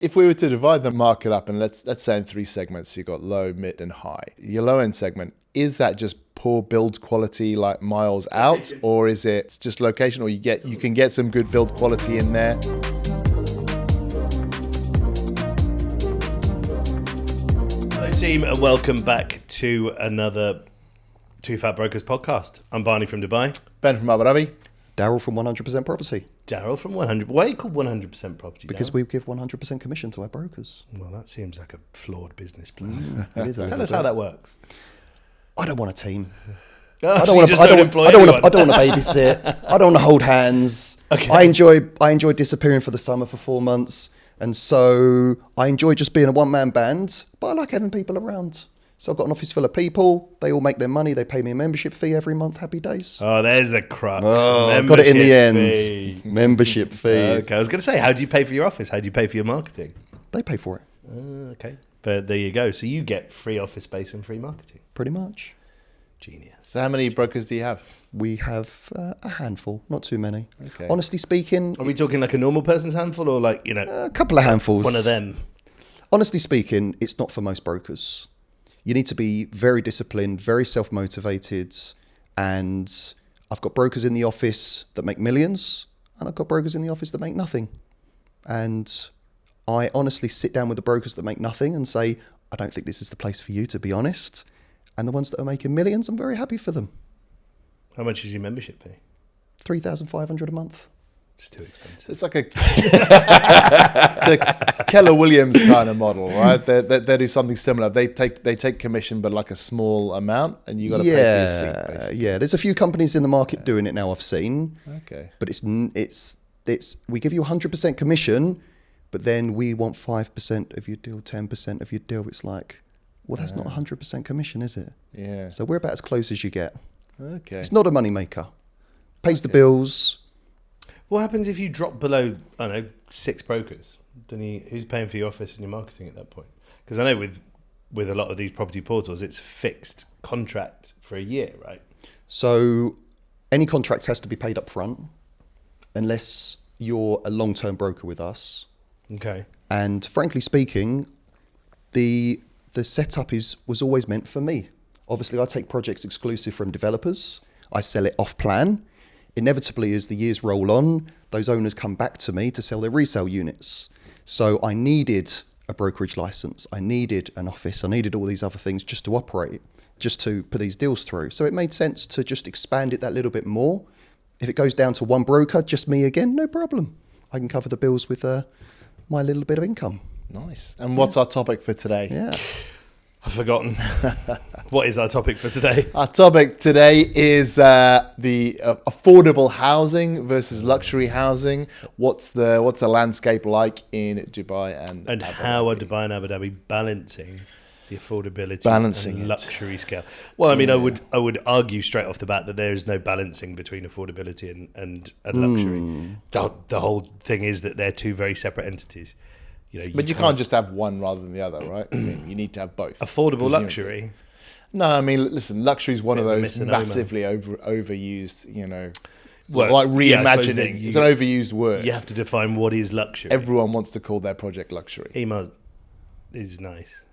If we were to divide the market up, and let's say in 3 segments, you've got low, mid, and high. Your low end segment, is that just poor build quality, like miles out, or is it just location, or you can get some good build quality in there? Hello team, and welcome back to another Two Fat Brokers podcast. I'm Barney from Dubai. Ben from Abu Dhabi. Daryl from 100% Property. Daryl from 100. Why are you called 100% Property? Because Darryl? we give 100% commission to our brokers. Well, that seems like a flawed business plan. It is. Tell us how that works. I don't want a team. Oh, I so you just don't employ I don't anyone. want to babysit. I don't want to hold hands. Okay. I enjoy disappearing for the summer for 4 months, and so I enjoy just being a one-man band. But I like having people around. So I've got an office full of people. They all make their money. They pay me a membership fee every month. Happy days. Oh, there's the crux. Got it in the end. Fee. Membership fee. Okay, I was going to say, how do you pay for your office? How do you pay for your marketing? They pay for it. Okay, but there you go. So you get free office space and free marketing. Pretty much. Genius. So how many brokers do you have? We have a handful, not too many. Okay. Honestly speaking, Are we talking like a normal person's handful or like, a couple of handfuls. one of them? Honestly speaking, it's not for most brokers. You need to be very disciplined, very self-motivated, and I've got brokers in the office that make millions, and I've got brokers in the office that make nothing. And I honestly sit down with the brokers that make nothing and say, I don't think this is the place for you, to be honest. And the ones that are making millions, I'm very happy for them. How much is your membership fee? $3,500 a month. It's too expensive. It's like it's a Keller Williams kind of model, right? They do something similar. They take commission, but like a small amount, and you got to pay for your seat. Basically. Yeah. There's a few companies in the market doing it now. I've seen. Okay. But it's we give you 100% commission, but then we want 5% of your deal, 10% of your deal. It's like, well, that's not 100% commission, is it? Yeah. So we're about as close as you get. Okay. It's not a money maker. Pays the bills. What happens if you drop below, I don't know, 6 brokers? Then who's paying for your office and your marketing at that point? Because I know with a lot of these property portals, it's fixed contract for a year, right? So any contract has to be paid up front, unless you're a long-term broker with us. Okay. And frankly speaking, the setup was always meant for me. Obviously, I take projects exclusive from developers. I sell it off plan. Inevitably, as the years roll on, those owners come back to me to sell their resale units. So I needed a brokerage license. I needed an office. I needed all these other things just to operate, just to put these deals through. So it made sense to just expand it that little bit more. If it goes down to one broker, just me again, no problem. I can cover the bills with my little bit of income. Nice. And what's our topic for today? Yeah. I've forgotten. What is our topic for today? Our topic today is the affordable housing versus luxury housing. What's the landscape like in Dubai and And Abu how Dhabi? are Dubai and Abu Dhabi balancing the affordability Balancing and it. luxury scale? Well, I mean, I would argue straight off the bat that there is no balancing between affordability and luxury. The whole thing is that they're two very separate entities. But you can't just have one rather than the other, right? I mean, you need to have both. Affordable luxury. No, I mean, listen, luxury is one of Bit of a those misnomer. massively overused, Well, like yeah, I suppose reimagining. that It's an overused word. You have to define what is luxury. Everyone wants to call their project luxury. Email is nice.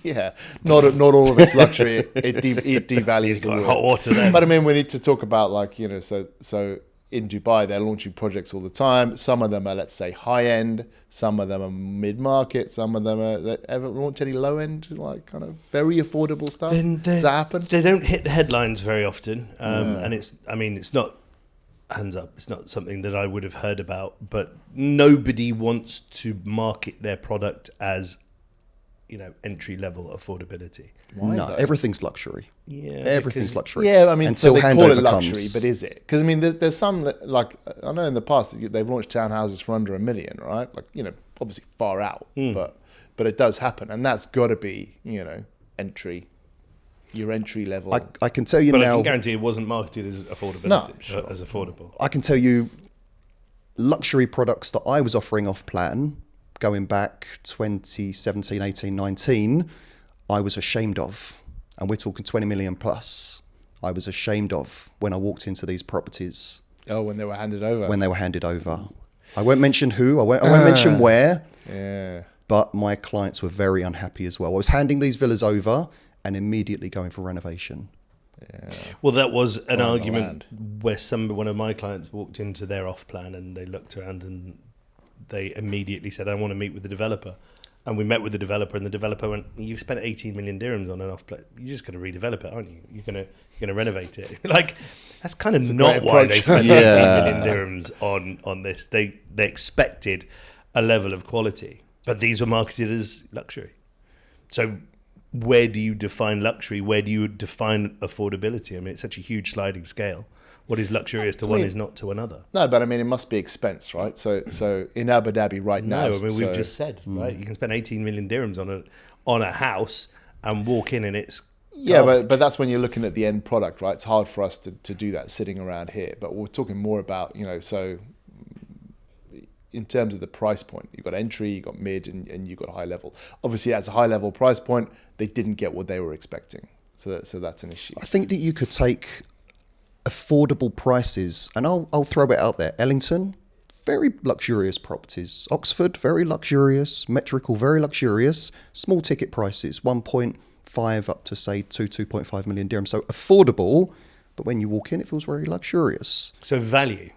Yeah, not all of it's luxury. It devalues the Like word. hot water then. But I mean, we need to talk about so in Dubai they're launching projects all the time. Some of them are, let's say, high end. Some of them are mid market. Some of them are. They ever launch any low end, like kind of very affordable stuff? Does that happen? They don't hit the headlines very often, and it's not. Hands up, it's not something that I would have heard about. But nobody wants to market their product as, entry level affordability. Why No, though? everything's luxury. Yeah, Everything's luxury. Yeah, I mean, until so they call handover it luxury, comes. but is it? Because I mean, there's some like I know in the past they've launched townhouses for under $1 million, right? Like obviously far out, but it does happen, and that's got to be entry level. I can tell you But I now. can guarantee it wasn't marketed as affordability, No, sure. as affordable. I can tell you luxury products that I was offering off plan going back 2017, 18, 19, I was ashamed of. And we're talking 20 million plus. I was ashamed of when I walked into these properties when they were handed over. when they were handed over. I won't mention who. I won't mention where. Yeah. But my clients were very unhappy as well. I was handing these villas over and immediately going for renovation. Yeah. Well, that was an On the argument where one of my clients walked into their off plan and they looked around and they immediately said, I want to meet with the developer. And we met with the developer, and the developer went, "You've spent 18 million dirhams on an off plan. You're just going to redevelop it, aren't you? You're going to renovate it." Like, that's kind of not why they spent 18 million dirhams on this. They expected a level of quality, but these were marketed as luxury. So where do you define luxury? Where do you define affordability? I mean, it's such a huge sliding scale. What is luxurious to one is not to another. No, but I mean, it must be expense, right? So in Abu Dhabi right now... No, I mean, we've just said, right? You can spend 18 million dirhams on a house and walk in and it's... Yeah, but that's when you're looking at the end product, right? It's hard for us to do that sitting around here. But we're talking more about, so in terms of the price point, you've got entry, you've got mid, and you've got high level. Obviously, at a high level price point, they didn't get what they were expecting. So that's an issue. I think that you could take affordable prices, and I'll throw it out there. Ellington, very luxurious properties. Oxford, very luxurious. Metrical, very luxurious. Small ticket prices, 1.5 up to say 2.5 million dirhams. So affordable, but when you walk in, it feels very luxurious. So value.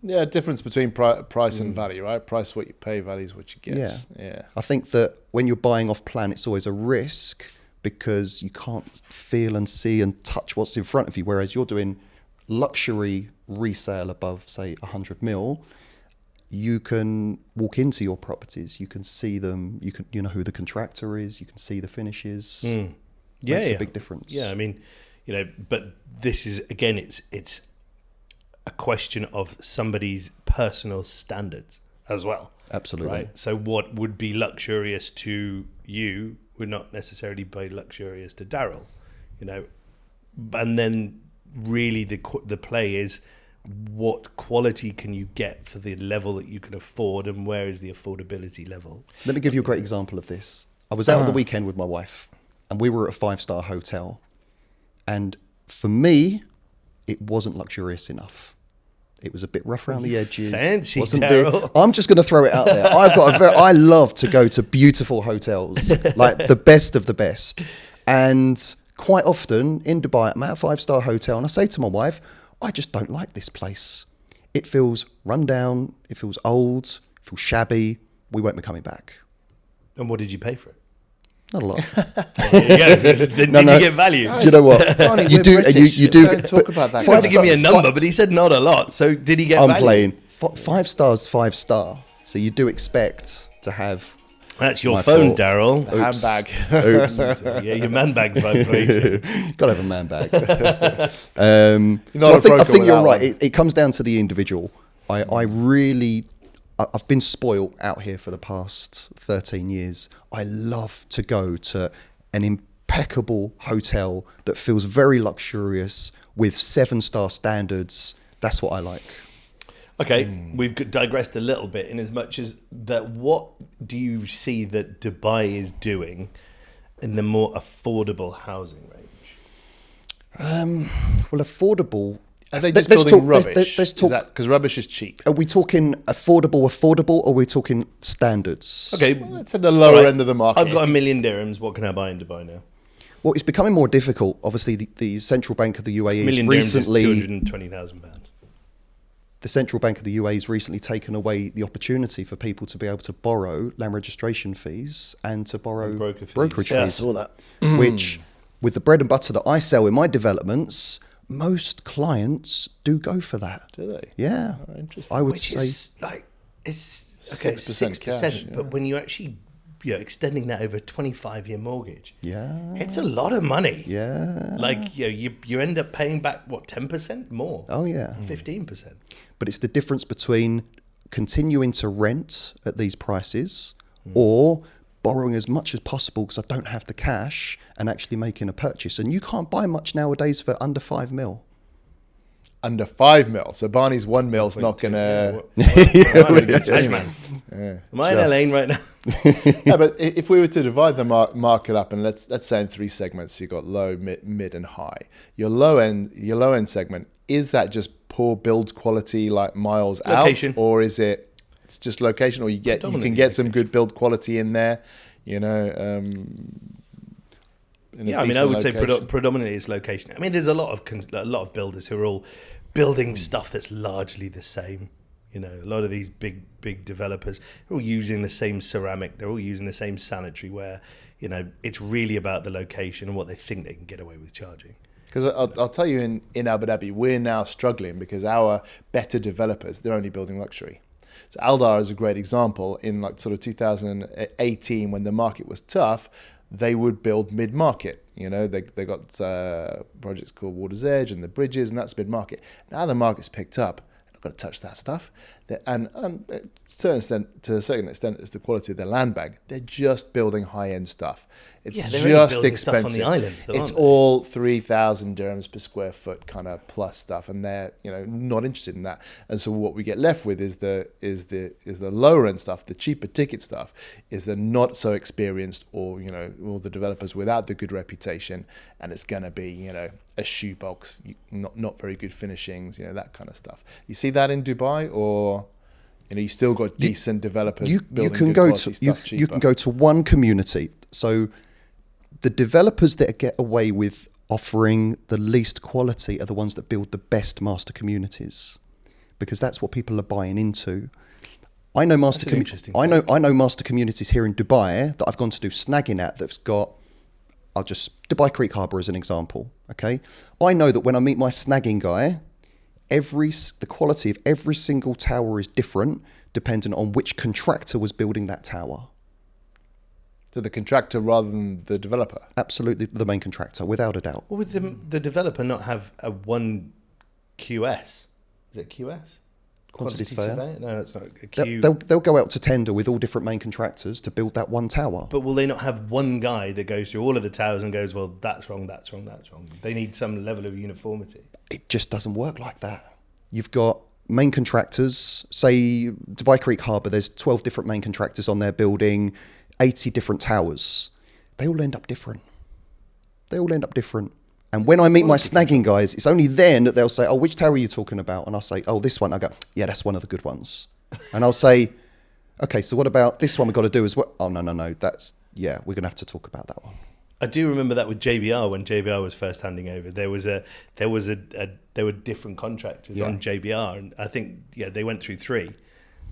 Yeah, difference between price and value, right? Price what you pay, value is what you get. Yeah. I think that when you're buying off plan, it's always a risk because you can't feel and see and touch what's in front of you. Whereas you're doing luxury resale above, say, 100 mil, you can walk into your properties, you can see them, you know who the contractor is, you can see the finishes. Makes a big difference. Yeah, I mean, but this is, again, it's a question of somebody's personal standards as well. Absolutely. Right? So what would be luxurious to you would not necessarily be luxurious to Daryl, and then really the play is what quality can you get for the level that you can afford, and where is the affordability level? Let me give you a great example of this. I was out on the weekend with my wife and we were at a 5-star hotel, and for me it wasn't luxurious enough. It was a bit rough around the edges. Fancy, Daryl. I'm just going to throw it out there. I love to go to beautiful hotels, like the best of the best. And quite often in Dubai, I'm at a 5-star hotel and I say to my wife, I just don't like this place. It feels run down. It feels old. It feels shabby. We won't be coming back. And what did you pay for it? Not a lot. Did you get value? Do you know what? Barney, you do. You do Don't talk about that. You have to give me a number, but he said not a lot. So did he get I'm value? playing 5 stars, 5-star. So you do expect to have. That's your My phone, fault. Daryl. The handbag. Oops. Yeah, your man bag's vibrating. Got to have a man bag. Not So a I broker think you're without right. one. It comes down to the individual. I've been spoiled out here for the past 13 years. I love to go to an impeccable hotel that feels very luxurious with 7-star standards. That's what I like. Okay, we've digressed a little bit in as much as that. What do you see that Dubai is doing in the more affordable housing range? Well, affordable. Are they just Let's building talk- rubbish? let's talk- Because rubbish is cheap. Are we talking affordable, or are we talking standards? Okay, That's at the lower end of the market. I've got 1 million dirhams. What can I buy in Dubai now? Well, it's becoming more difficult. Obviously, the Central Bank of the UAE 1 million has dirhams is recently... £220,000. The Central Bank of the UAE has recently taken away the opportunity for people to be able to borrow land registration fees and to borrow And broker fees. brokerage Yeah, I fees. saw that. Which, with the bread and butter that I sell in my developments, most clients do go for that. Do they? Yeah. Oh, interesting. I would Which say... is like, it's okay, 6% 6%, cash, yeah. but when you actually, extending that over a 25-year mortgage, Yeah. it's a lot of money. Yeah. Like, you end up paying back, what, 10% more? Oh, yeah. 15%. But it's the difference between continuing to rent at these prices or borrowing as much as possible because I don't have the cash and actually making a purchase. And you can't buy much nowadays for under 5 mil. Under 5 mil. So Barney's 1 mil's not going to... Judge, man. Am I in Just- Lane right now? No, but if we were to divide the market up, and let's say in 3 segments, you've got low, mid, and high. Your low end segment, is that just poor build quality like miles Location. out, or is it's just location, or you can Predominantly get some location. good build quality in there, in Yeah, I mean, I decent would say location? predominantly it's location. I mean, there's a lot of builders who are all building stuff that's largely the same. You know, a lot of these big developers are all using the same ceramic. They're all using the same sanitary ware. You know, it's really about the location and what they think they can get away with charging. Because I'll tell you, in Abu Dhabi, we're now struggling because our better developers, they're only building luxury. So Aldar is a great example. In like sort of 2018, when the market was tough, they would build mid-market. You know, they got projects called Water's Edge and the Bridges, and that's mid-market. Now the market's picked up. They're not going to touch that stuff. And to a certain extent, it's the quality of their land bank. They're just building high-end stuff. It's Yeah, they're only just building stuff expensive. on the islands, though, It's aren't they? all 3,000 dirhams per square foot kind of plus stuff, and they're not interested in that. And so what we get left with is the lower end stuff, the cheaper ticket stuff, is the not so experienced or all the developers without the good reputation, and it's going to be a shoebox, not very good finishings, that kind of stuff. You see that in Dubai, or you still got decent developers building good quality stuff cheaper. You can go to one community. So the developers that get away with offering the least quality are the ones that build the best master communities, because that's what people are buying into. I know master communities here in Dubai that I've gone to do snagging at that's got, I'll just Dubai Creek Harbour as an example. Okay, I know that when I meet my snagging guy, the quality of every single tower is different depending on which contractor was building that tower. So the contractor rather than the developer? Absolutely, the main contractor, without a doubt. Well, would the developer not have a one QS? Is it QS? Quantity surveyor? No, that's not a Q. They'll go out to tender with all different main contractors to build that one tower. But will they not have one guy that goes through all of the towers and goes, well, that's wrong, that's wrong, that's wrong? They need some level of uniformity. It just doesn't work like that. You've got main contractors, say Dubai Creek Harbour, there's 12 different main contractors on their building, 80 different towers. They all end up different. And when I meet my snagging guys, it's only then that they'll say, oh, which tower are you talking about? And I'll say, oh, this one. I go, yeah, that's one of the good ones. And I'll say, okay, so what about this one we've got to do as well? Oh, no, we're going to have to talk about that one. I do remember that with JBR when JBR was first handing over. There were different contractors on JBR, and I think they went through three.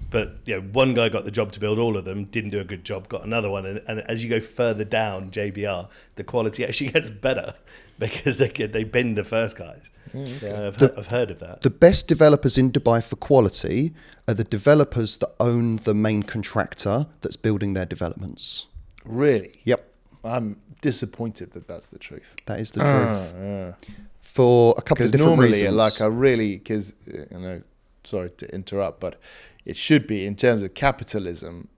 But one guy got the job to build all of them, didn't do a good job, got another one, and as you go further down JBR, the quality actually gets better because they bend the first guys. I've heard of that. The best developers in Dubai for quality are the developers that own the main contractor that's building their developments. Really? Yep. I'm disappointed that that's the truth. That is the truth. For a couple of different reasons. Sorry to interrupt, but it should be in terms of capitalism.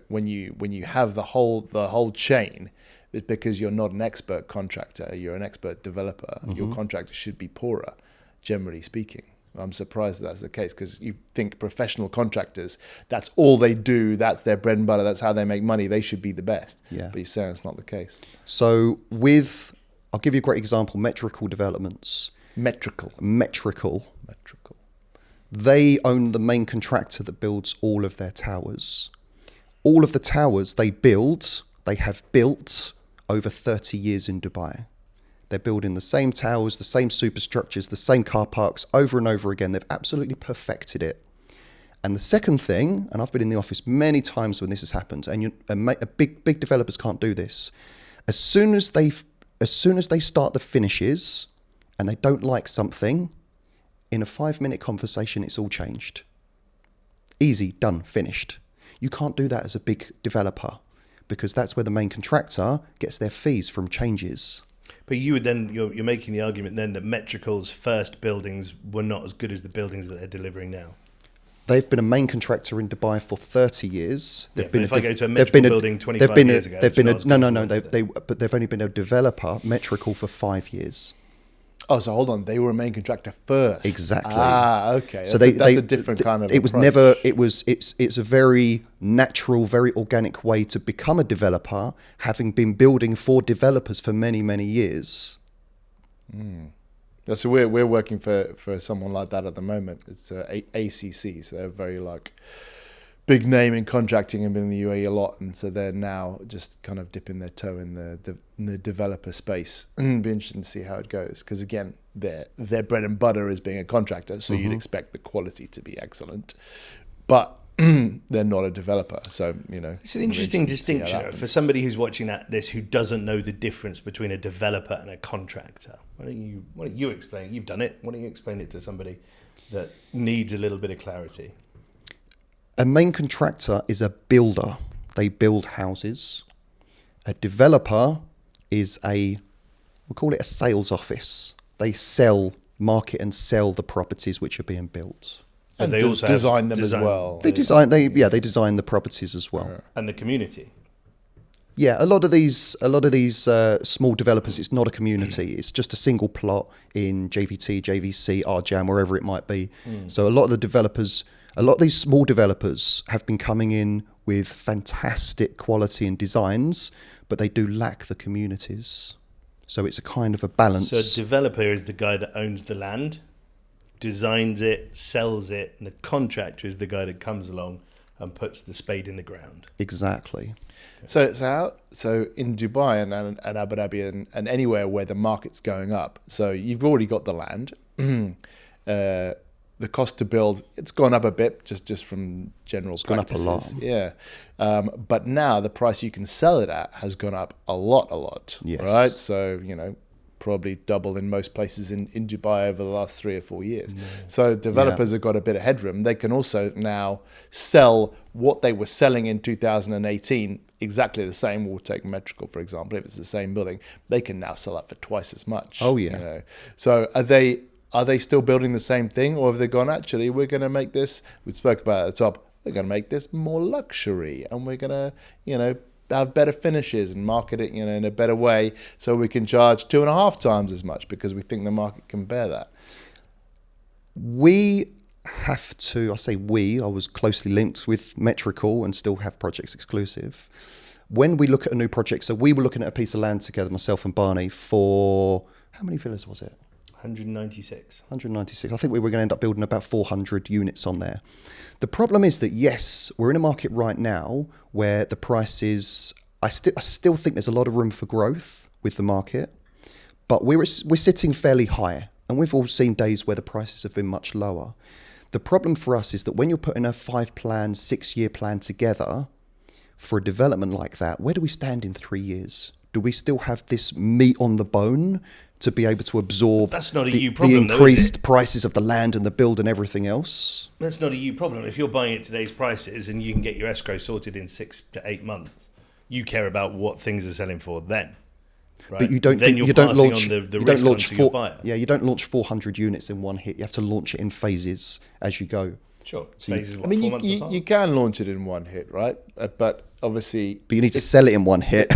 When you have the whole chain, it's because you're not an expert contractor, you're an expert developer. Mm-hmm. Your contractor should be poorer, generally speaking. I'm surprised that's the case, because you think professional contractors, that's all they do, that's their bread and butter, that's how they make money, they should be the best. Yeah. But you're saying it's not the case. So I'll give you a great example, metrical developments. Metrical. They own the main contractor that builds all of their towers. All of the towers they have built over 30 years in Dubai. They're building the same towers, the same superstructures, the same car parks over and over again. They've absolutely perfected it. And the second thing, and I've been in the office many times when this has happened, and big developers can't do this. As soon as they start the finishes and they don't like something, in a 5-minute conversation, it's all changed. Easy, done, finished. You can't do that as a big developer, because that's where the main contractor gets their fees from changes. But you're making the argument then that Metrical's first buildings were not as good as the buildings that they're delivering now. They've been a main contractor in Dubai for 30 years. If I go to a Metrical building 25 years ago, but they've only been a developer, Metrical, for 5 years. Oh, so hold on. They were a main contractor first. Exactly. Okay. So that's a different kind of. It was approach. never. It's a very natural, very organic way to become a developer, having been building for developers for many years. Yeah, so we're working for someone like that at the moment. It's ACC, so they're very like big name in contracting and been in the UAE a lot, and so they're now just kind of dipping their toe in the developer space. It'd be interesting to see how it goes, because again, their bread and butter is being a contractor, so you'd expect the quality to be excellent, but they're not a developer, so it's an interesting distinction for somebody who's watching this who doesn't know the difference between a developer and a contractor. Why don't you explain it? You've done it. Why don't you explain it to somebody that needs a little bit of clarity? A main contractor is a builder. They build houses. A developer is we'll call it a sales office. They market and sell the properties which are being built. And they also design them as well. They design the properties as well. And the community. Yeah, a lot of these small developers, it's not a community. It's just a single plot in JVT, JVC, RJAM, wherever it might be. So a lot of these small developers have been coming in with fantastic quality and designs, but they do lack the communities. So it's a kind of a balance. So a developer is the guy that owns the land, designs it, sells it, and the contractor is the guy that comes along and puts the spade in the ground. Exactly. So in Dubai and Abu Dhabi and anywhere where the market's going up, so you've already got the land. The cost to build, it's gone up a bit just from general practices. Gone up a lot. Yeah. But now the price you can sell it at has gone up a lot. Yes. Right? So, probably double in most places in Dubai over the last 3 or 4 years. So developers have got a bit of headroom. They can also now sell what they were selling in 2018 exactly the same. We'll take Metrical, for example. If it's the same building, they can now sell that for twice as much. Oh, yeah. So are they still building the same thing, or have they gone, actually, we're going to make this, we spoke about at the top, we're going to make this more luxury, and we're going to, have better finishes and market it, in a better way, so we can charge 2.5 times as much because we think the market can bear that? We have to, I was closely linked with Metrical and still have projects exclusive. When we look at a new project, so we were looking at a piece of land together, myself and Barney, for, how many villas was it? 196. I think we were going to end up building about 400 units on there. The problem is that, yes, we're in a market right now where the price is, I still think there's a lot of room for growth with the market, but we're sitting fairly high, and we've all seen days where the prices have been much lower. The problem for us is that when you're putting a 5-plan, 6-year plan together for a development like that, where do we stand in 3 years? Do we still have this meat on the bone to be able to absorb the increased prices of the land and the build and everything else? That's not a you problem. If you're buying at today's prices and you can get your escrow sorted in 6 to 8 months, you care about what things are selling for then. Right? But you don't launch 400 units in one hit. You have to launch it in phases as you go. Sure. So you can launch it in one hit, right? But obviously... But you need to sell it in one hit.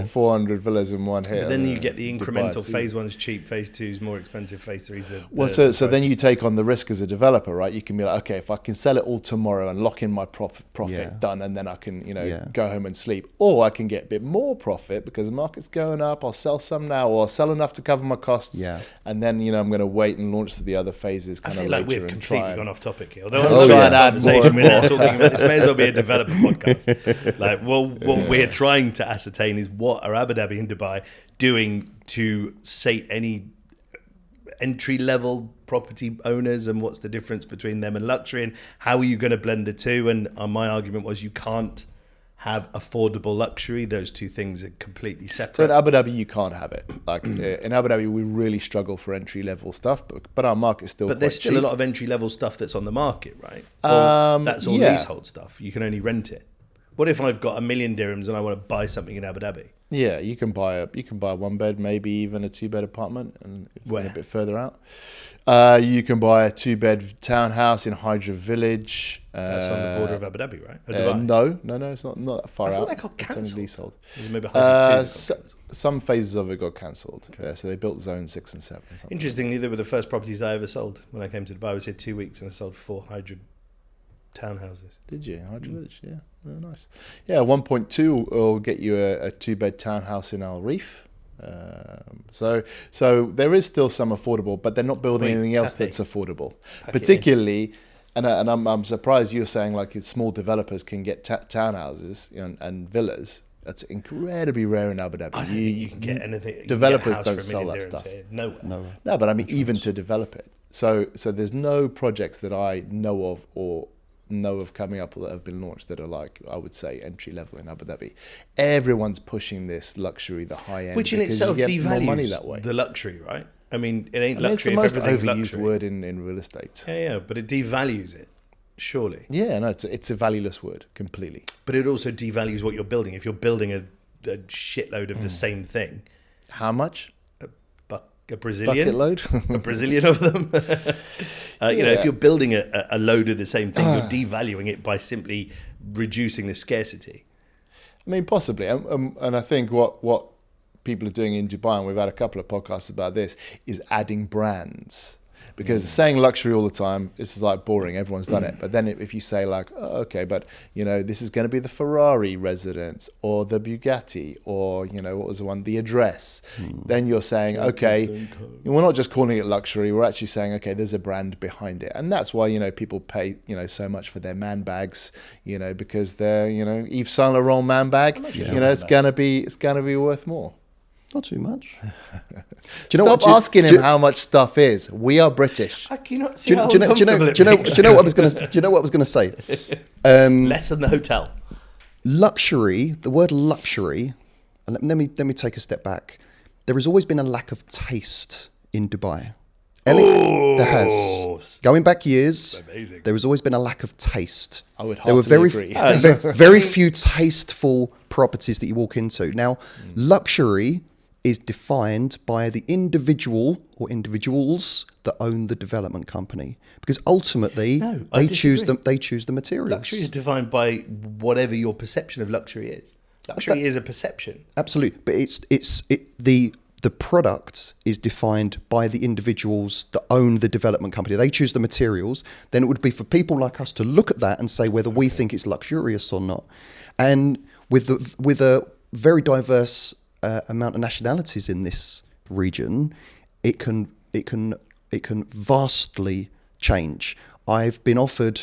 400 villas in one hit. But then you get the incremental. Phase 1's cheap, phase 2's more expensive, phase 3's so then you take on the risk as a developer, right? You can be like, okay, if I can sell it all tomorrow and lock in my profit, done, and then I can, go home and sleep. Or I can get a bit more profit because the market's going up. I'll sell some now, or I'll sell enough to cover my costs. Yeah. And then, I'm going to wait and launch the other phases kind of later. Like we've completely gone off topic here. Although I'm trying to add more. We're now talking about, this may as well be a developer podcast. What we're trying to ascertain is what are Abu Dhabi and Dubai doing to sate any entry-level property owners, and what's the difference between them and luxury, and how are you going to blend the two? And my argument was you can't have affordable luxury. Those two things are completely separate. So in Abu Dhabi, you can't have it. Like in Abu Dhabi, we really struggle for entry-level stuff, but our market's still But quite there's still cheap. a lot of entry-level stuff that's on the market, right? That's all leasehold stuff. You can only rent it. What if I've got 1 million dirhams and I want to buy something in Abu Dhabi? Yeah, you can buy a 1-bed, maybe even a 2-bed apartment, and if you're a bit further out. You can buy a 2-bed townhouse in Hydra Village. That's on the border of Abu Dhabi, right? Dubai? No, it's not that far out. I thought that got cancelled. It's only leasehold. Maybe Hydra 2 some phases of it got cancelled. Okay. So they built zone 6 and 7. Interestingly, they were the first properties I ever sold when I came to Dubai. I was here 2 weeks and I sold 4 Hydra townhouses. Did you? Hydra Village, yeah. Oh, nice. Yeah, 1.2 will get you a 2-bed townhouse in Al Reef. So there is still some affordable, but they're not building anything else that's affordable. Particularly, and I'm surprised you're saying like small developers can get townhouses and villas. That's incredibly rare in Abu Dhabi. You can get anything. Developers don't sell that stuff. No, but I mean, even to develop it. So there's no projects that I know of or know of coming up that have been launched that are like, I would say, entry level in Abu Dhabi. Everyone's pushing this luxury, the high end, which in itself devalues money that way. The luxury, right? I mean, it ain't luxury. It's the most overused word in real estate. Yeah, but it devalues it. Surely. Yeah, no, it's a valueless word completely. But it also devalues what you're building. If you're building a shitload of the same thing. How much? A Brazilian? Bucket load? A Brazilian of them. You know, if you're building a load of the same thing, you're devaluing it by simply reducing the scarcity. I mean, possibly. And I think what people are doing in Dubai, and we've had a couple of podcasts about this, is adding brands. Because saying luxury all the time, this is like boring. Everyone's done it. But then if you say like, oh, okay, but you know, this is going to be the Ferrari residence or the Bugatti or, you know, what was the one, the address. Then you're saying, okay, we're not just calling it luxury. We're actually saying, okay, there's a brand behind it. And that's why, you know, people pay, you know, so much for their man bags, you know, because they're, you know, Yves Saint Laurent man bag, you know, it's going to be worth more. Not too much. Stop asking him how much stuff is. We are British. I cannot see how uncomfortable it makes. Do you know what I was going to? Do you know what I was going to say? Less than the hotel. Luxury. The word luxury. And let me take a step back. There has always been a lack of taste in Dubai. There has. Going back years, there has always been a lack of taste. I would heartily agree. Very few tasteful properties that you walk into. Now, luxury is defined by the individual or individuals that own the development company, because ultimately they choose the materials. Luxury is defined by whatever your perception of luxury is. Luxury is a perception. Absolutely, but the product is defined by the individuals that own the development company. They choose the materials. Then it would be for people like us to look at that and say whether we think it's luxurious or not. And with a very diverse amount of nationalities in this region, it can vastly change. I've been offered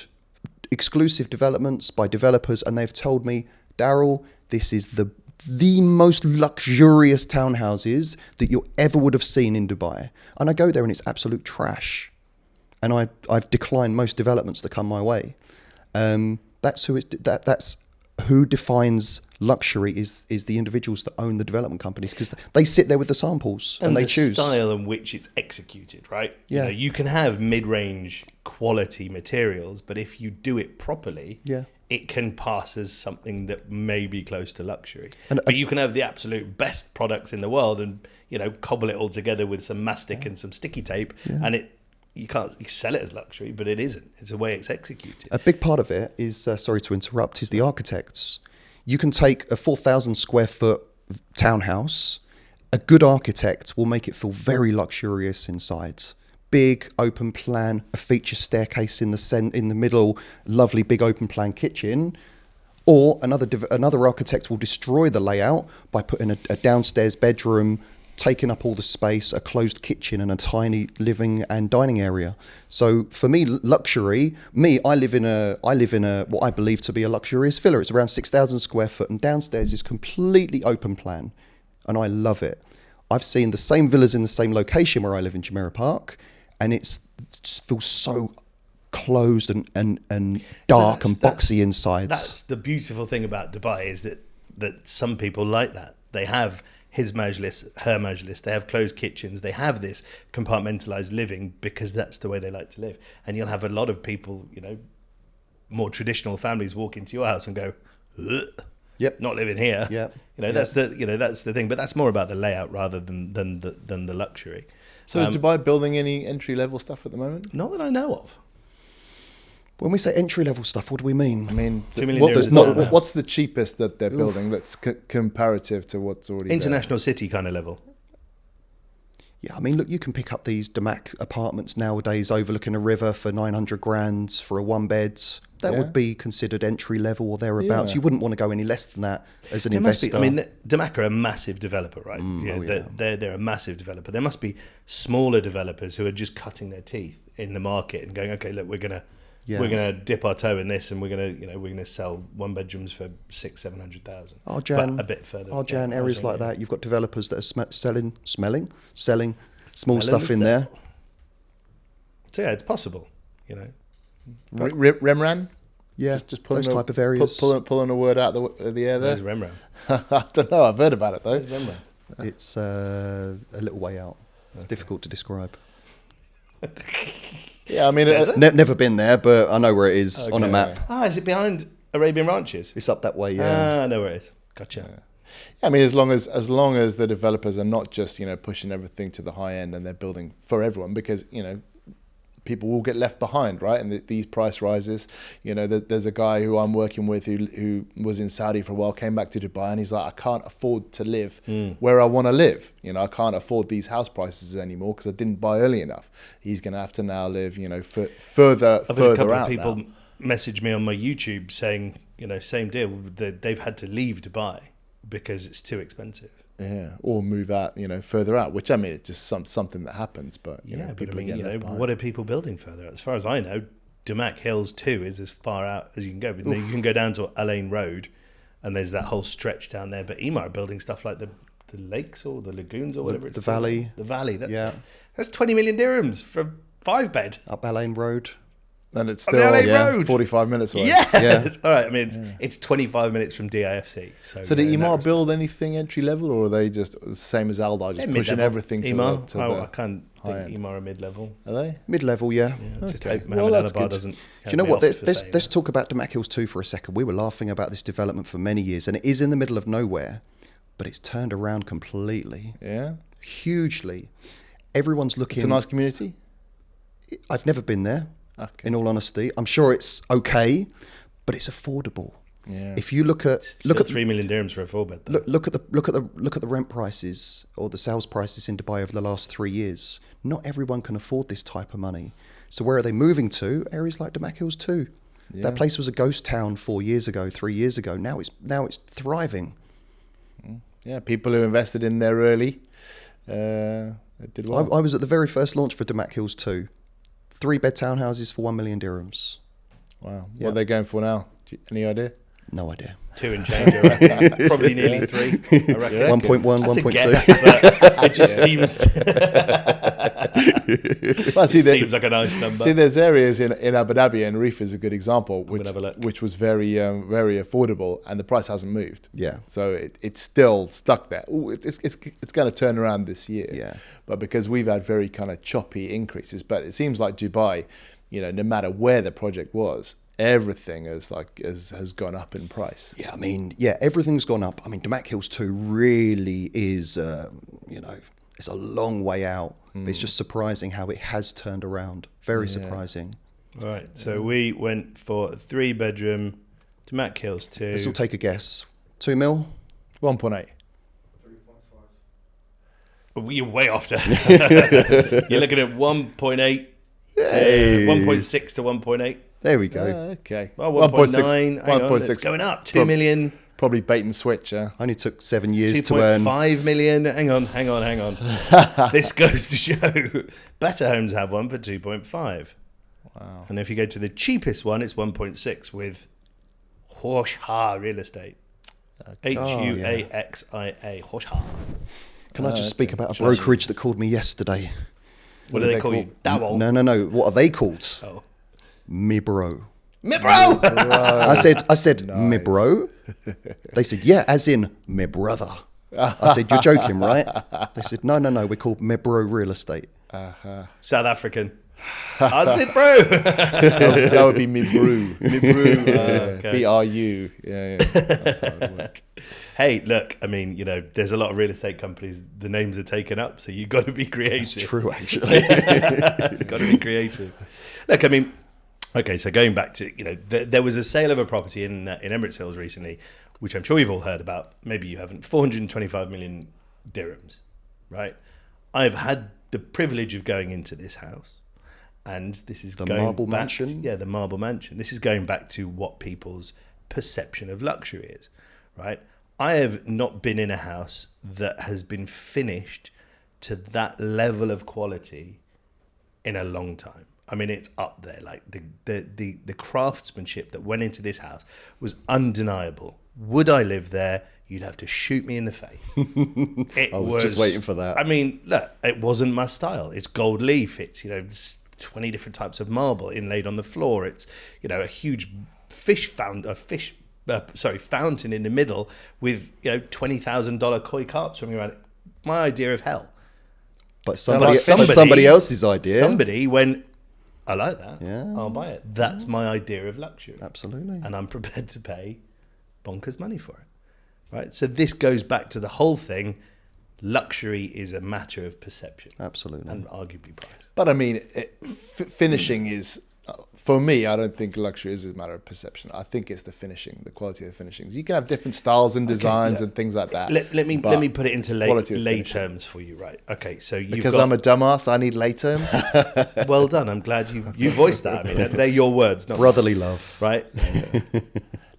exclusive developments by developers, and they've told me, Daryl, this is the most luxurious townhouses that you ever would have seen in Dubai. And I go there and it's absolute trash. And I've declined most developments that come my way. That's who defines luxury is the individuals that own the development companies, because they sit there with the samples and they choose the style in which it's executed, right? Yeah. You know, you can have mid-range quality materials, but if you do it properly, it can pass as something that may be close to luxury. But you can have the absolute best products in the world and, you know, cobble it all together with some mastic and some sticky tape, and you sell it as luxury, but it isn't. It's the way it's executed. A big part of it is, sorry to interrupt, is the architects. You can take a 4,000 square foot townhouse. A good architect will make it feel very luxurious inside. Big open plan, a feature staircase in the middle, lovely big open plan kitchen. Or another architect will destroy the layout by putting a downstairs bedroom, taking up all the space, a closed kitchen and a tiny living and dining area. So for me, luxury, I live in a what I believe to be a luxurious villa. It's around 6,000 square foot, and downstairs is completely open plan, and I love it. I've seen the same villas in the same location where I live in Jumeirah Park, and it feels so closed and dark and boxy inside. That's the beautiful thing about Dubai, is that some people like that. They have his majlis, her majlis, they have closed kitchens, they have this compartmentalized living because that's the way they like to live. And you'll have a lot of people, you know, more traditional families walk into your house and go, not living here. You know, that's the thing. But that's more about the layout rather than the luxury. So is Dubai building any entry level stuff at the moment? Not that I know of. When we say entry level stuff, what do we mean? I mean, what's the cheapest that they're building that's comparative to what's already international city kind of level? Yeah, I mean, look, you can pick up these Damac apartments nowadays overlooking a river for 900 grand for a one bed. That would be considered entry level or thereabouts. Yeah. You wouldn't want to go any less than that as an There must investor. be, I mean, Damac are a massive developer, right? They're a massive developer. There must be smaller developers who are just cutting their teeth in the market and going, okay, look, we're gonna dip our toe in this, and we're gonna sell one bedrooms for 600,000-700,000. Arjan, but a bit further. Arjan, areas like that. You've got developers that are selling small Smelling stuff the in there. sell. So yeah, it's possible. Remran? Yeah, Just pulling those type of areas. Pulling a word out of the air there. There's Rembrandt. I don't know. I've heard about it though. There's Rembrandt. It's a little way out. It's difficult to describe. Yeah, I mean, Never been there, but I know where it is on a Okay. map. Is it behind Arabian Ranches? It's up that way. Yeah. I know where it is. Gotcha. I mean, as long as the developers are not just pushing everything to the high end and they're building for everyone, because people will get left behind, right? And these price rises, there's a guy who I'm working with who was in Saudi for a while, came back to Dubai, and he's like, I can't afford to live where I want to live. I can't afford these house prices anymore because I didn't buy early enough. He's going to have to now live, further I've had a couple out of people now. message me on my YouTube saying, same deal. They've had to leave Dubai because it's too expensive. Yeah, or move out, further out. Which, I mean, it's just something that happens. But people but I are getting left behind. what are people building further? As far as I know, Damac Hills 2 is as far out as you can go. But then you can go down to Al Ain Road, and there's that whole stretch down there. But Ema are building stuff like the lakes or the lagoons or whatever it's The called. valley. The valley. That's 20 million dirhams for a 5-bed. Up Al Ain Road. And it's On the still LA road. 45 minutes away. Yeah. All right. I mean, it's 25 minutes from DIFC. So did Emar build anything entry level, or are they just the same as Aldar, just pushing everything to Emar, the I can't high think end? Emar are mid-level. Are they? Mid-level, yeah. Just Okay. hope Well, Mohammed that's Alabar good. doesn't. Do you know me what? off Let's, for let's, saying let's that. talk about Damac Hills 2 for a second. We were laughing about this development for many years, and it is in the middle of nowhere, but it's turned around completely, Yeah. hugely. Everyone's looking. It's a nice community. I've never been there, Okay. in all honesty. I'm sure it's okay, but it's affordable. Yeah. If you look at Still 3 million dirhams for a 4-bed. though. look at the rent prices or the sales prices in Dubai over the last 3 years. Not everyone can afford this type of money. So where are they moving to? Areas like Damac Hills 2. Yeah. That place was a ghost town 4 years ago, 3 years ago. Now it's thriving. Yeah. People who invested in there early did well. I was at the very first launch for Damac Hills 2. 3-bed townhouses for 1 million dirhams. Wow. Yeah. What are they going for now? Any idea? No idea. 2 and change, I reckon. Probably nearly 3, I reckon. Yeah. 1.1, That's a 1.2. guess, but it just seems Well, see, seems like a nice number. See, there's areas in Abu Dhabi, and Reef is a good example, gonna have a look. which was very affordable, and the price hasn't moved. Yeah. So it's still stuck there. Ooh, it's going to turn around this year. Yeah. But because we've had very kind of choppy increases, but it seems like Dubai, no matter where the project was, everything has gone up in price. Yeah, I mean, everything's gone up. I mean, Damac Hills 2 really is, it's a long way out. But it's just surprising how it has turned around. Very surprising. All right, so we went for a 3-bedroom Damac Hills 2. This will take a guess. 2 mil? 1.8. You're way off there. You're looking at 1.8 Hey. 1.6 to 1.8. There we go. Okay. Well, 1.9. Hang on, 1.6. it's going up. 2 million. Probably bait and switch. Only took 7 years to earn. 2.5 million. Hang on. This goes to show better homes have one for 2.5. Wow. And if you go to the cheapest one, it's 1.6 with Hoshha Real Estate. Huaxia. Hoshha. Can I just speak about a brokerage that called me yesterday? What do they call you? Dowel. No. What are they called? Oh. Me bro. Me bro! I said, me bro? They said, yeah, as in me brother. I said, you're joking, right? They said, no, we're called me bro real estate. South African. I said, bro. That would be Mibru. Mibru. Okay. BRU. Yeah. That's how it would work. Hey, look, I mean, there's a lot of real estate companies, the names are taken up, so you've got to be creative. It's true, actually. You've got to be creative. Look, I mean, okay, so going back to, there was a sale of a property in Emirates Hills recently, which I'm sure you've all heard about. Maybe you haven't. 425 million dirhams, right? I've had the privilege of going into this house, and this is The going Marble back Mansion? the Marble Mansion. This is going back to what people's perception of luxury is, right? I have not been in a house that has been finished to that level of quality in a long time. I mean, it's up there. Like the craftsmanship that went into this house was undeniable. Would I live there? You'd have to shoot me in the face. I was just waiting for that. I mean, look, it wasn't my style. It's gold leaf. It's, 20 different types of marble inlaid on the floor. It's, a huge fountain in the middle with, $20,000 koi carp swimming around it. My idea of hell. But somebody else's idea. Somebody went, I like that. Yeah. I'll buy it. That's my idea of luxury. Absolutely. And I'm prepared to pay bonkers money for it. Right? So this goes back to the whole thing. Luxury is a matter of perception. Absolutely. And arguably price. But I mean, finishing is, for me, I don't think luxury is a matter of perception. I think it's the finishing, the quality of the finishings. You can have different styles and designs and things like that. Let me put it into lay terms for you, right? Okay, so I'm a dumbass, I need lay terms. Well done. I'm glad you voiced that. I mean, they're your words, not brotherly love, right?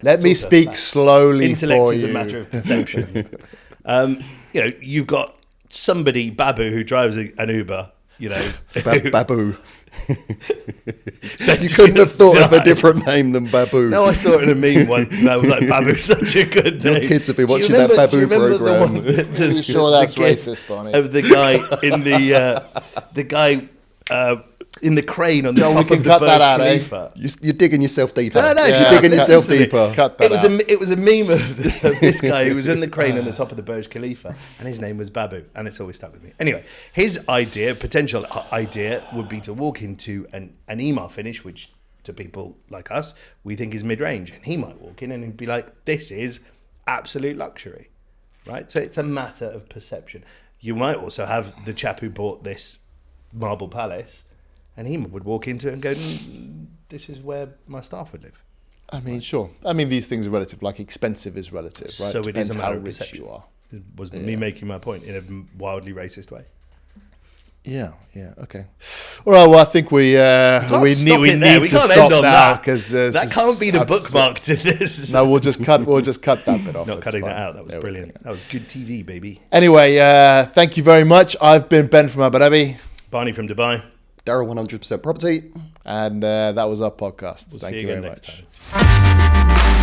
Let me speak slowly. Intellect for is you. a matter of perception. You've got somebody, Babu, who drives an Uber. Babu. You couldn't have thought of a different name than Babu. No, I saw it in a meme once, and I was like, Babu's such a good name. Your kids have been watching that Babu program. Are you sure that's racist, Barney? Of the guy in in the crane on the top of the Burj Khalifa. You're digging yourself deeper. No, you're digging yourself deeper. Cut that out. It was a meme of this guy who was in the crane on the top of the Burj Khalifa, and his name was Babu, and it's always stuck with me. Anyway, his potential idea, would be to walk into an Emaar finish, which to people like us, we think is mid-range, and he might walk in and be like, "This is absolute luxury," right? So it's a matter of perception. You might also have the chap who bought this marble palace, and he would walk into it and go, "This is where my staff would live." I mean, sure. I mean, these things are relative. Like expensive is relative, right? So it is a matter how of rich perception. you are. It was me making my point in a wildly racist way. Yeah. Okay. All right. Well, I think we need to stop now because that can't be the bookmark to this. No, we'll just cut that bit off. Not cutting that out. That was brilliant. That was good TV, baby. Anyway, thank you very much. I've been Ben from Abu Dhabi. Barney from Dubai. Daryl 100% property. And that was our podcast. We'll Thank see you again very next much. time.